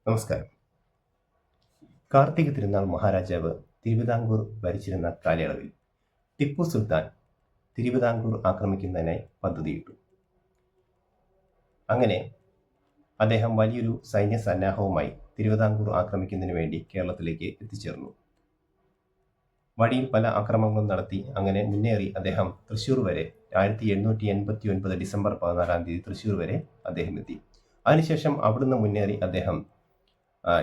നമസ്കാരം. കാർത്തിക തിരുനാൾ മഹാരാജാവ് തിരുവിതാംകൂർ ഭരിച്ചിരുന്ന കാലയളവിൽ ടിപ്പു സുൽത്താൻ തിരുവിതാംകൂർ ആക്രമിക്കുന്നതിനായി പദ്ധതിയിട്ടു. അങ്ങനെ അദ്ദേഹം വലിയൊരു സൈന്യ സന്നാഹവുമായി തിരുവിതാംകൂർ ആക്രമിക്കുന്നതിന് വേണ്ടി കേരളത്തിലേക്ക് എത്തിച്ചേർന്നു. വഴിയിൽ പല ആക്രമണങ്ങളും നടത്തി അങ്ങനെ മുന്നേറി അദ്ദേഹം തൃശ്ശൂർ വരെ 1789 ഡിസംബർ 14 തൃശ്ശൂർ വരെ അദ്ദേഹം എത്തി. അതിനുശേഷം അവിടുന്ന് മുന്നേറി അദ്ദേഹം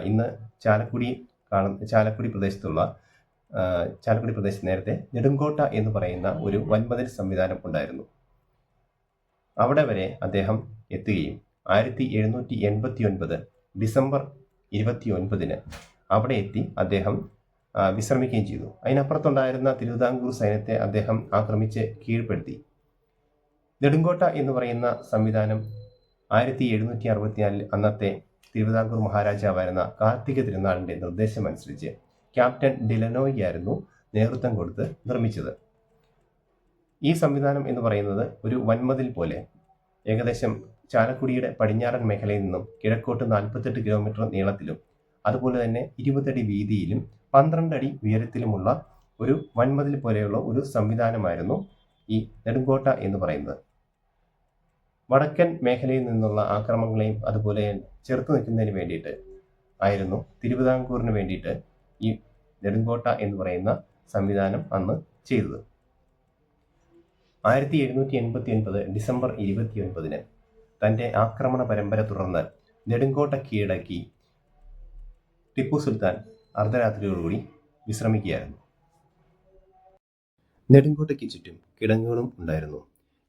ഇന്ന് ചാലക്കുടി പ്രദേശത്ത് നേരത്തെ നെടുങ്കോട്ട എന്ന് പറയുന്ന ഒരു വൻമതിൽ സംവിധാനം ഉണ്ടായിരുന്നു. അവിടെ വരെ അദ്ദേഹം എത്തുകയും 1789 ഡിസംബർ 29 അവിടെ എത്തി അദ്ദേഹം വിശ്രമിക്കുകയും ചെയ്തു. അതിനപ്പുറത്തുണ്ടായിരുന്ന തിരുവിതാംകൂർ സൈന്യത്തെ അദ്ദേഹം ആക്രമിച്ച് കീഴ്പ്പെടുത്തി. നെടുങ്കോട്ട എന്ന് പറയുന്ന സംവിധാനം 1764 അന്നത്തെ തിരുവിതാംകൂർ മഹാരാജാവായിരുന്ന കാർത്തിക തിരുനാളിൻ്റെ നിർദ്ദേശമനുസരിച്ച് ക്യാപ്റ്റൻ ഡിലനോയി ആയിരുന്നു നേതൃത്വം കൊടുത്ത് നിർമ്മിച്ചത്. ഈ സംവിധാനം എന്ന് പറയുന്നത് ഒരു വൻമതിൽ പോലെ ഏകദേശം ചാലക്കുടിയുടെ പടിഞ്ഞാറൻ മേഖലയിൽ നിന്നും കിഴക്കോട്ട് 48 കിലോമീറ്റർ നീളത്തിലും അതുപോലെ തന്നെ 20 അടി വീതിയിലും 12 അടി ഉയരത്തിലുമുള്ള ഒരു വൻമതിൽ പോലെയുള്ള ഒരു സംവിധാനമായിരുന്നു ഈ നെടുങ്കോട്ട എന്ന് പറയുന്നത്. വടക്കൻ മേഖലയിൽ നിന്നുള്ള ആക്രമണങ്ങളെയും അതുപോലെ ചെറുത്തു നിൽക്കുന്നതിന് വേണ്ടിയിട്ട് ആയിരുന്നു തിരുവിതാംകൂറിന് വേണ്ടിയിട്ട് ഈ നെടുങ്കോട്ട എന്ന് പറയുന്ന സംവിധാനം അന്ന് ചെയ്തത്. 1789 ഡിസംബർ 29 തൻ്റെ ആക്രമണ പരമ്പര തുടർന്ന് നെടുങ്കോട്ട കീഴടക്കി ടിപ്പു സുൽത്താൻ അർദ്ധരാത്രിയോടുകൂടി വിശ്രമിക്കുകയായിരുന്നു. നെടുങ്കോട്ടയ്ക്ക് ചുറ്റും കിടങ്ങുകളും ഉണ്ടായിരുന്നു.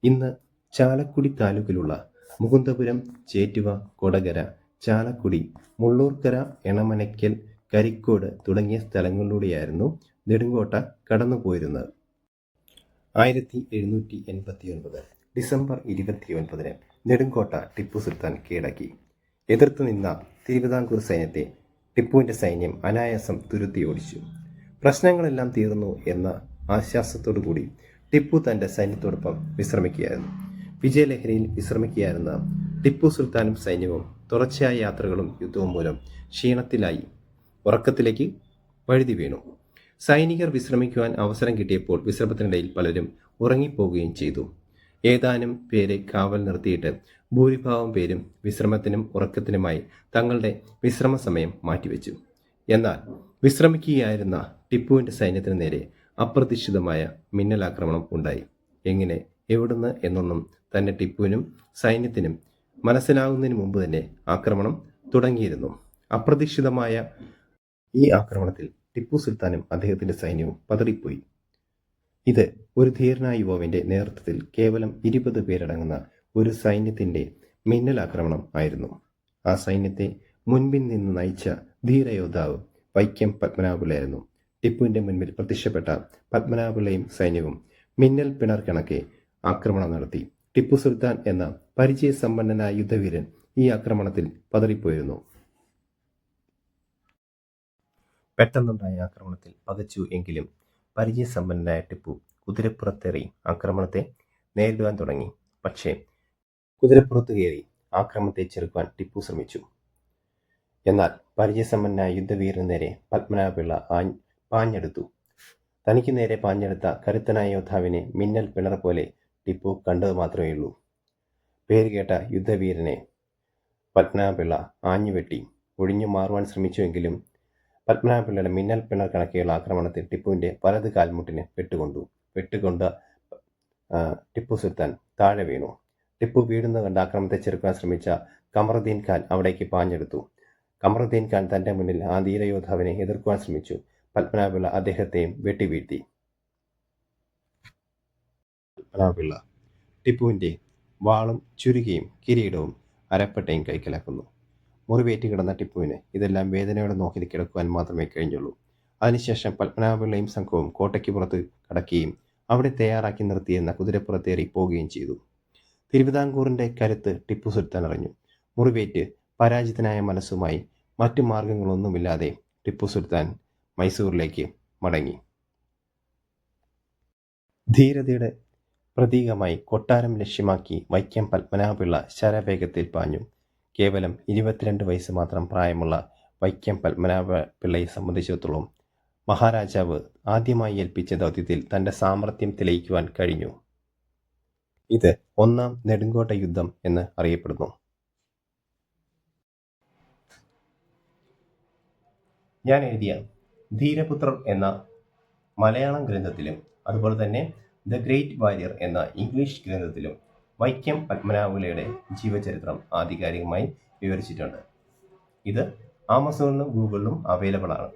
ഇന്ന് ചാലക്കുടി താലൂക്കിലുള്ള മുകുന്ദപുരം, ചേറ്റുവ, കൊടകര, ചാലക്കുടി, മുള്ളൂർക്കര, എണമനയ്ക്കൽ, കരിക്കോട് തുടങ്ങിയ സ്ഥലങ്ങളിലൂടെയായിരുന്നു നെടുങ്കോട്ട കടന്നുപോയിരുന്നത്. 1789 ഡിസംബർ 29 നെടുങ്കോട്ട ടിപ്പു സുൽത്താൻ കീഴടക്കി. എതിർത്തു നിന്ന തിരുവിതാംകൂർ സൈന്യത്തെ ടിപ്പുവിൻ്റെ സൈന്യം അനായാസം തുരുത്തി ഓടിച്ചു. പ്രശ്നങ്ങളെല്ലാം തീർന്നു എന്ന ആശ്വാസത്തോടു കൂടി ടിപ്പു തൻ്റെ സൈന്യത്തോടൊപ്പം വിശ്രമിക്കുകയായിരുന്നു. വിജയലഹരിയിൽ വിശ്രമിക്കുകയായിരുന്ന ടിപ്പു സുൽത്താനും സൈന്യവും തുടർച്ചയായ യാത്രകളും യുദ്ധവും മൂലം ക്ഷീണത്തിലായി ഉറക്കത്തിലേക്ക് വഴുതി വീണു. സൈനികർ വിശ്രമിക്കുവാൻ അവസരം കിട്ടിയപ്പോൾ വിശ്രമത്തിനിടയിൽ പലരും ഉറങ്ങിപ്പോവുകയും ചെയ്തു. ഏതാനും പേരെ കാവൽ നിർത്തിയിട്ട് ഭൂരിഭാഗം പേരും വിശ്രമത്തിനും ഉറക്കത്തിനുമായി തങ്ങളുടെ വിശ്രമ സമയം മാറ്റിവെച്ചു. എന്നാൽ വിശ്രമിക്കുകയായിരുന്ന ടിപ്പുവിൻ്റെ സൈന്യത്തിന് നേരെ അപ്രതീക്ഷിതമായ മിന്നലാക്രമണം ഉണ്ടായി. എങ്ങനെ, എവിടുന്ന് എന്നൊന്നും തന്നെ ടിപ്പുവിനും സൈന്യത്തിനും മനസ്സിലാകുന്നതിന് മുമ്പ് തന്നെ ആക്രമണം തുടങ്ങിയിരുന്നു. അപ്രതീക്ഷിതമായ ഈ ആക്രമണത്തിൽ ടിപ്പു സുൽത്താനും അദ്ദേഹത്തിൻ്റെ സൈന്യവും പതറിപ്പോയി. ഇത് ഒരു ധീരനായ യുവാവിൻ്റെ നേതൃത്വത്തിൽ കേവലം 20 പേരടങ്ങുന്ന ഒരു സൈന്യത്തിൻ്റെ മിന്നലാക്രമണം ആയിരുന്നു. ആ സൈന്യത്തെ മുൻപിൽ നിന്ന് നയിച്ച ധീരയോദ്ധാവ് വൈക്കം പത്മനാഭപിള്ളയായിരുന്നു. ടിപ്പുവിൻ്റെ മുൻപിൽ പ്രത്യക്ഷപ്പെട്ട പത്മനാഭപിള്ളയും സൈന്യവും മിന്നൽ പിണർ കണക്കെ ആക്രമണം നടത്തി. ടിപ്പു സുൽത്താൻ എന്ന പരിചയസമ്പന്നനായ യുദ്ധവീരൻ ഈ ആക്രമണത്തിൽ പതറിപ്പോയിരുന്നു. പെട്ടെന്നുണ്ടായ ആക്രമണത്തിൽ പകച്ചു എങ്കിലും പരിചയസമ്പന്നനായ ടിപ്പു കുതിരപ്പുറത്തേറി ആക്രമണത്തെ നേരിടുവാൻ തുടങ്ങി. പക്ഷേ കുതിരപ്പുറത്ത് കയറി ആക്രമണത്തെ ചെറുക്കുവാൻ ടിപ്പു ശ്രമിച്ചു. എന്നാൽ പരിചയസമ്പന്നനായ യുദ്ധവീരന് നേരെ പത്മനാഭപിള്ള പാഞ്ഞെടുത്തു. തനിക്ക് നേരെ പാഞ്ഞെടുത്ത കരുത്തനായ യോദ്ധാവിനെ മിന്നൽ പിണർ പോലെ ടിപ്പു കണ്ടത് മാത്രമേയുള്ളൂ. പേരുകേട്ട യുദ്ധവീരനെ പത്മനാഭപിള്ള ആഞ്ഞുവെട്ടി ഒഴിഞ്ഞു മാറുവാൻ ശ്രമിച്ചുവെങ്കിലും പത്മനാഭപിള്ളയുടെ മിന്നൽ പിണർ കണക്കെയുള്ള ആക്രമണത്തിൽ ടിപ്പുവിൻ്റെ വലത് കാൽമുട്ടിന് വെട്ടുകൊണ്ട് ടിപ്പു സുൽത്താൻ താഴെ വീണു. ടിപ്പു വീഴുന്നത് കണ്ട് ആക്രമണത്തെ ചെറുക്കാൻ ശ്രമിച്ച കമറുദ്ദീൻ ഖാൻ അവിടേക്ക് പാഞ്ഞെടുത്തു. കമറുദ്ദീൻ ഖാൻ തൻ്റെ മുന്നിൽ ആ ധീരയോദ്ധാവിനെ എതിർക്കുവാൻ ശ്രമിച്ചു. പത്മനാഭപിള്ള അദ്ദേഹത്തെയും വെട്ടിവീഴ്ത്തി. പത്മനാഭപിള്ള ടിപ്പുവിൻ്റെ വാളും ചുരികയും കിരീടവും അരപ്പട്ടയും കൈക്കലാക്കുന്നു. മുറിവേറ്റ് കിടന്ന ടിപ്പുവിന് ഇതെല്ലാം വേദനയോടെ നോക്കി കിടക്കുവാൻ മാത്രമേ കഴിഞ്ഞുള്ളൂ. അതിനുശേഷം പത്മനാഭപിള്ളയും സംഘവും കോട്ടയ്ക്ക് പുറത്ത് കടക്കുകയും അവിടെ തയ്യാറാക്കി നിർത്തിയിരുന്ന കുതിരപ്പുറത്തേറി പോവുകയും ചെയ്തു. തിരുവിതാംകൂറിൻ്റെ കരുത്ത് ടിപ്പു സുൽത്താൻ അറിഞ്ഞു. മുറിവേറ്റ് പരാജിതനായ മനസ്സുമായി മറ്റു മാർഗങ്ങളൊന്നുമില്ലാതെ ടിപ്പു സുൽത്താൻ മൈസൂരിലേക്ക് മടങ്ങി. ധീരതയുടെ പ്രതീകമായി കൊട്ടാരം ലക്ഷ്യമാക്കി വൈക്കം പത്മനാഭപിള്ള ശരവേഗത്തിൽ പാഞ്ഞു. കേവലം 22 വയസ്സ് മാത്രം പ്രായമുള്ള വൈക്കം പത്മനാഭ പിള്ളയെ സംബന്ധിച്ചിടത്തോളം മഹാരാജാവ് ആദ്യമായി ഏൽപ്പിച്ച ദൗത്യത്തിൽ തൻ്റെ സാമർത്ഥ്യം തെളിയിക്കുവാൻ കഴിഞ്ഞു. ഇത് ഒന്നാം നെടുങ്കോട്ട യുദ്ധം എന്ന് അറിയപ്പെടുന്നു. ഞാൻ എഴുതിയ ധീരപുത്രർ എന്ന മലയാളം ഗ്രന്ഥത്തിലും അതുപോലെ തന്നെ ദ ഗ്രേറ്റ് വാരിയർ എന്ന ഇംഗ്ലീഷ് ഗ്രന്ഥത്തിലും വൈക്കം പത്മനാഭപിള്ളയുടെ ജീവചരിത്രം ആധികാരികമായി വിവരിച്ചിട്ടുണ്ട്. ഇത് ആമസോണിലും ഗൂഗിളിലും അവൈലബിൾ ആണ്.